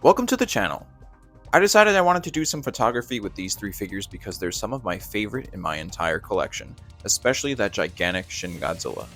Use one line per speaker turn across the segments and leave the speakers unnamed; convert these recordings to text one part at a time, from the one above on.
Welcome to the channel. I decided I wanted to do some photography with these three figures because they're some of my favorite in my entire collection, especially that gigantic Shin Godzilla.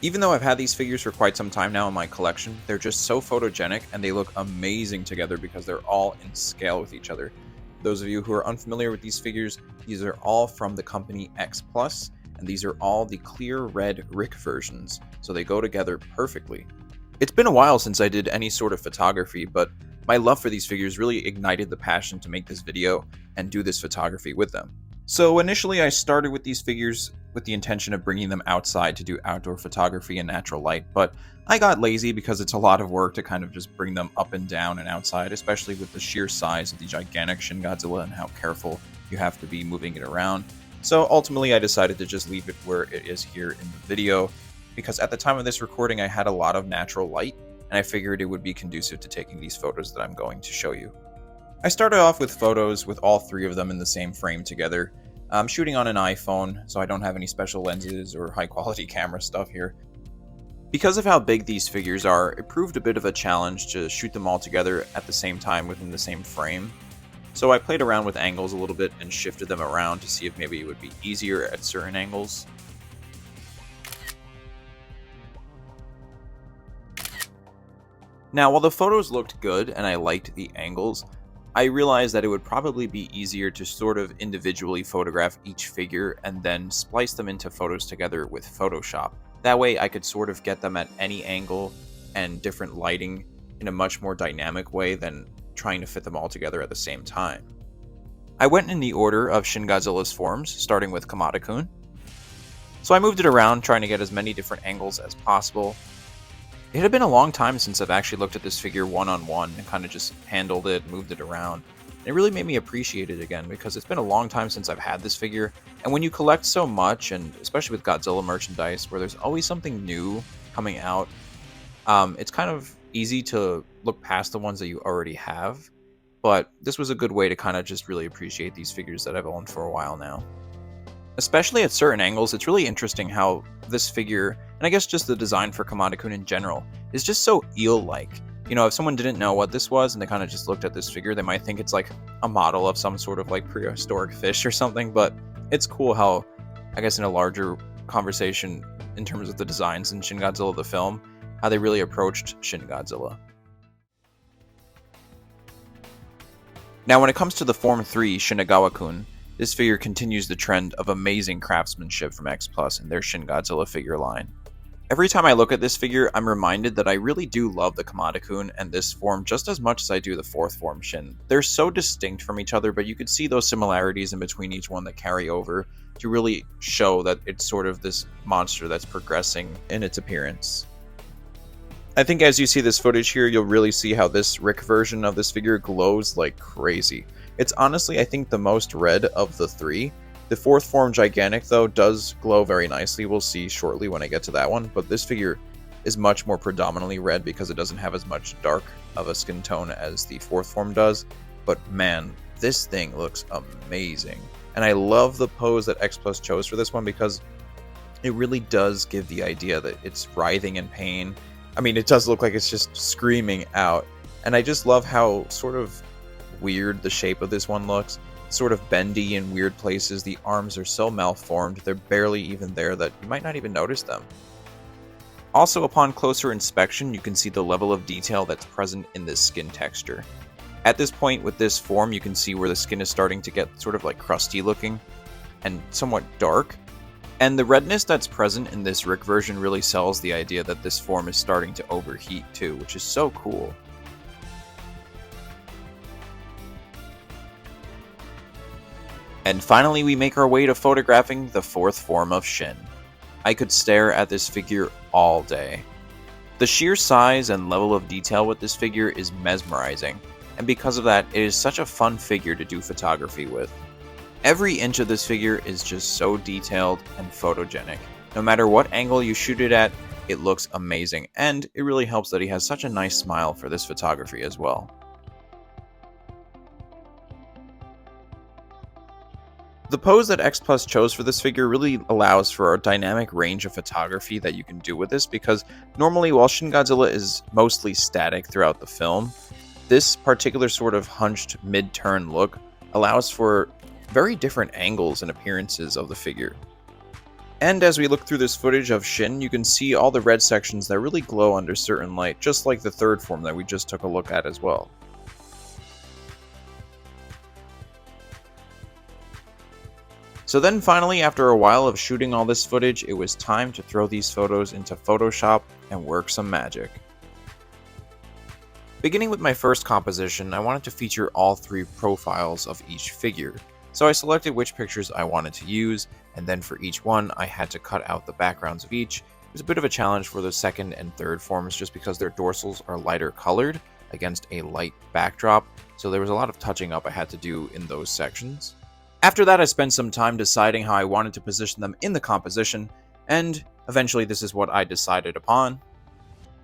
Even though I've had these figures for quite some time now in my collection, they're just so photogenic and they look amazing together because they're all in scale with each other. For those of you who are unfamiliar with these figures, these are all from the company X Plus, and these are all the clear red Rick versions, so they go together perfectly. It's been a while since I did any sort of photography, but my love for these figures really ignited the passion to make this video and do this photography with them. So initially I started with these figures with the intention of bringing them outside to do outdoor photography in natural light, but I got lazy because it's a lot of work to kind of just bring them up and down and outside, especially with the sheer size of the gigantic Shin Godzilla and how careful you have to be moving it around. So ultimately I decided to just leave it where it is here in the video, because at the time of this recording I had a lot of natural light, and I figured it would be conducive to taking these photos that I'm going to show you. I started off with photos with all three of them in the same frame together. I'm shooting on an iPhone, so I don't have any special lenses or high quality camera stuff here. Because of how big these figures are, it proved a bit of a challenge to shoot them all together at the same time within the same frame. So I played around with angles a little bit and shifted them around to see if maybe it would be easier at certain angles. Now, while the photos looked good and I liked the angles, I realized that it would probably be easier to sort of individually photograph each figure and then splice them into photos together with Photoshop. That way I could sort of get them at any angle and different lighting in a much more dynamic way than trying to fit them all together at the same time. I went in the order of Shin Godzilla's forms, starting with Kamado Kun. So I moved it around, trying to get as many different angles as possible. It had been a long time since I've actually looked at this figure one-on-one and kind of just handled it, moved it around. It really made me appreciate it again because it's been a long time since I've had this figure, and when you collect so much, and especially with Godzilla merchandise where there's always something new coming out, it's kind of easy to look past the ones that you already have, but this was a good way to kind of just really appreciate these figures that I've owned for a while now. Especially at certain angles, it's really interesting how this figure, and I guess just the design for Kamado Kun in general, is just so eel-like. You know, if someone didn't know what this was and they kind of just looked at this figure, they might think it's like a model of some sort of like prehistoric fish or something, but it's cool how, I guess in a larger conversation in terms of the designs in Shin Godzilla the film, how they really approached Shin Godzilla. Now when it comes to the Form 3 Shinigawa Kun, this figure continues the trend of amazing craftsmanship from X Plus and their Shin Godzilla figure line. Every time I look at this figure, I'm reminded that I really do love the Kamado Kun and this form just as much as I do the fourth form Shin. They're so distinct from each other, but you could see those similarities in between each one that carry over to really show that it's sort of this monster that's progressing in its appearance. I think as you see this footage here, you'll really see how this Rick version of this figure glows like crazy. It's honestly, I think, the most red of the three. The fourth form Gigantic, though, does glow very nicely. We'll see shortly when I get to that one, but this figure is much more predominantly red because it doesn't have as much dark of a skin tone as the fourth form does. But man, this thing looks amazing. And I love the pose that X Plus chose for this one because it really does give the idea that it's writhing in pain. I mean, it does look like it's just screaming out. And I just love how sort of weird the shape of this one looks. Sort of bendy in weird places. The arms are so malformed, they're barely even there that you might not even notice them. Also, upon closer inspection, you can see the level of detail that's present in this skin texture. At this point with this form, you can see where the skin is starting to get sort of like crusty looking and somewhat dark. And the redness that's present in this Rick version really sells the idea that this form is starting to overheat too, which is so cool. And finally, we make our way to photographing the fourth form of Shin. I could stare at this figure all day. The sheer size and level of detail with this figure is mesmerizing, and because of that, it is such a fun figure to do photography with. Every inch of this figure is just so detailed and photogenic. No matter what angle you shoot it at, it looks amazing, and it really helps that he has such a nice smile for this photography as well. The pose that X Plus chose for this figure really allows for a dynamic range of photography that you can do with this, because normally while Shin Godzilla is mostly static throughout the film, This particular sort of hunched mid-turn look allows for very different angles and appearances of the figure. And as we look through this footage of Shin, you can see all the red sections that really glow under certain light, just like the third form that we just took a look at as well. So then finally, after a while of shooting all this footage, it was time to throw these photos into Photoshop and work some magic. Beginning with my first composition, I wanted to feature all three profiles of each figure. So I selected which pictures I wanted to use, and then for each one, I had to cut out the backgrounds of each. It was a bit of a challenge for the second and third forms just because their dorsals are lighter colored against a light backdrop, so there was a lot of touching up I had to do in those sections. After that, I spent some time deciding how I wanted to position them in the composition, and eventually this is what I decided upon.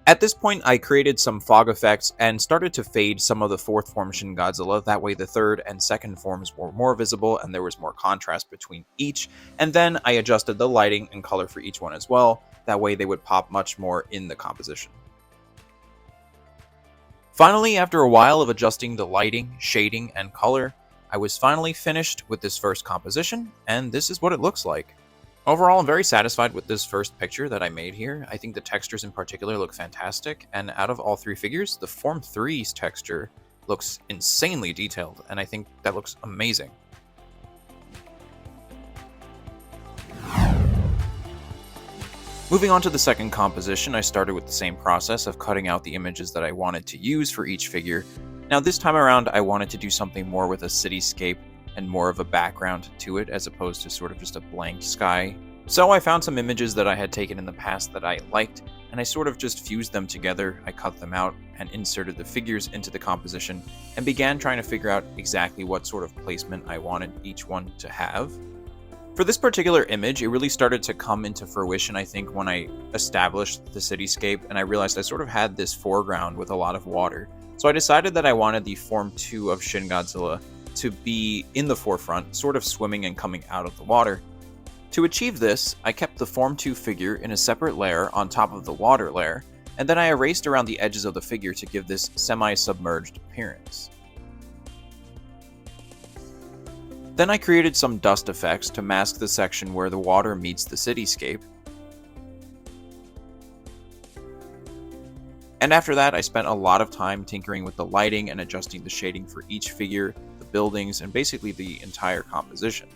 At this point, I created some fog effects and started to fade some of the fourth form Shin Godzilla, that way the third and second forms were more visible and there was more contrast between each, and then I adjusted the lighting and color for each one as well, that way they would pop much more in the composition. Finally, after a while of adjusting the lighting, shading, and color, I was finally finished with this first composition, and this is what it looks like. Overall, I'm very satisfied with this first picture that I made here. I think the textures in particular look fantastic, and out of all three figures, the Form 3's texture looks insanely detailed, and I think that looks amazing. Moving on to the second composition, I started with the same process of cutting out the images that I wanted to use for each figure. Now this time around, I wanted to do something more with a cityscape and more of a background to it as opposed to sort of just a blank sky. So I found some images that I had taken in the past that I liked, and I sort of just fused them together. I cut them out and inserted the figures into the composition and began trying to figure out exactly what sort of placement I wanted each one to have. For this particular image, it really started to come into fruition, I think, when I established the cityscape and I realized I sort of had this foreground with a lot of water. So I decided that I wanted the Form 2 of Shin Godzilla to be in the forefront, sort of swimming and coming out of the water. To achieve this, I kept the Form 2 figure in a separate layer on top of the water layer, and then I erased around the edges of the figure to give this semi-submerged appearance. Then I created some dust effects to mask the section where the water meets the cityscape. And after that, I spent a lot of time tinkering with the lighting and adjusting the shading for each figure, the buildings, and basically the entire composition.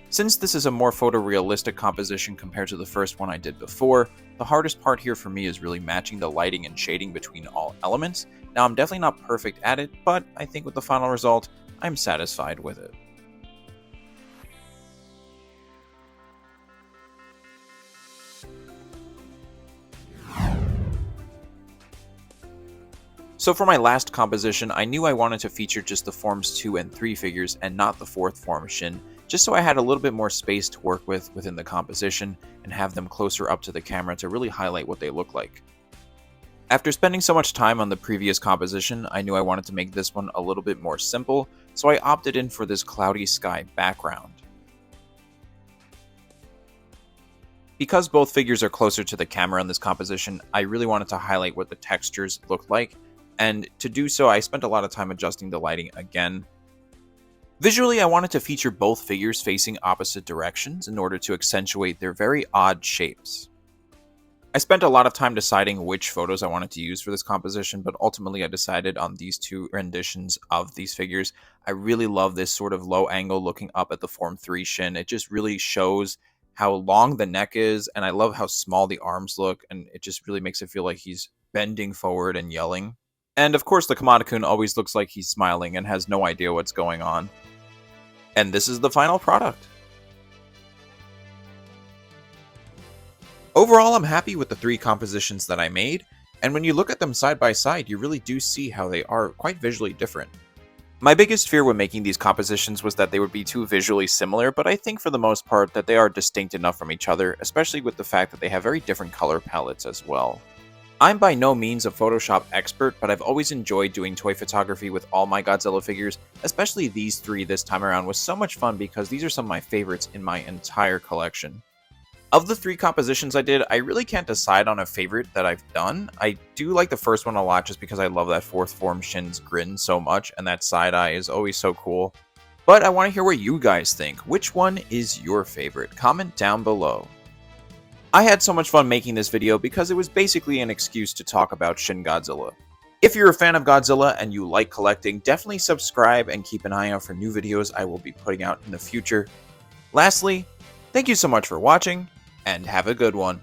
Since this is a more photorealistic composition compared to the first one I did before, the hardest part here for me is really matching the lighting and shading between all elements. Now I'm definitely not perfect at it, but I think with the final result, I'm satisfied with it. So for my last composition, I knew I wanted to feature just the Forms 2 and 3 figures and not the fourth form Shin, just so I had a little bit more space to work with within the composition and have them closer up to the camera to really highlight what they look like. After spending so much time on the previous composition, I knew I wanted to make this one a little bit more simple, so I opted in for this cloudy sky background. Because both figures are closer to the camera in this composition, I really wanted to highlight what the textures looked like, and to do so, I spent a lot of time adjusting the lighting again. Visually, I wanted to feature both figures facing opposite directions in order to accentuate their very odd shapes. I spent a lot of time deciding which photos I wanted to use for this composition, but ultimately I decided on these two renditions of these figures. I really love this sort of low angle looking up at the Form 3 Shin. It just really shows how long the neck is, and I love how small the arms look, and it just really makes it feel like he's bending forward and yelling. And of course, the Kamado Kun always looks like he's smiling and has no idea what's going on. And this is the final product. Overall, I'm happy with the three compositions that I made, and when you look at them side by side, you really do see how they are quite visually different. My biggest fear when making these compositions was that they would be too visually similar, but I think for the most part that they are distinct enough from each other, especially with the fact that they have very different color palettes as well. I'm by no means a Photoshop expert, but I've always enjoyed doing toy photography with all my Godzilla figures, especially these three this time around was so much fun because these are some of my favorites in my entire collection. Of the 3 compositions I did, I really can't decide on a favorite that I've done. I do like the first one a lot just because I love that 4th form Shin's grin so much, and that side eye is always so cool. But I want to hear what you guys think. Which one is your favorite? Comment down below. I had so much fun making this video because it was basically an excuse to talk about Shin Godzilla. If you're a fan of Godzilla and you like collecting, definitely subscribe and keep an eye out for new videos I will be putting out in the future. Lastly, thank you so much for watching, and have a good one.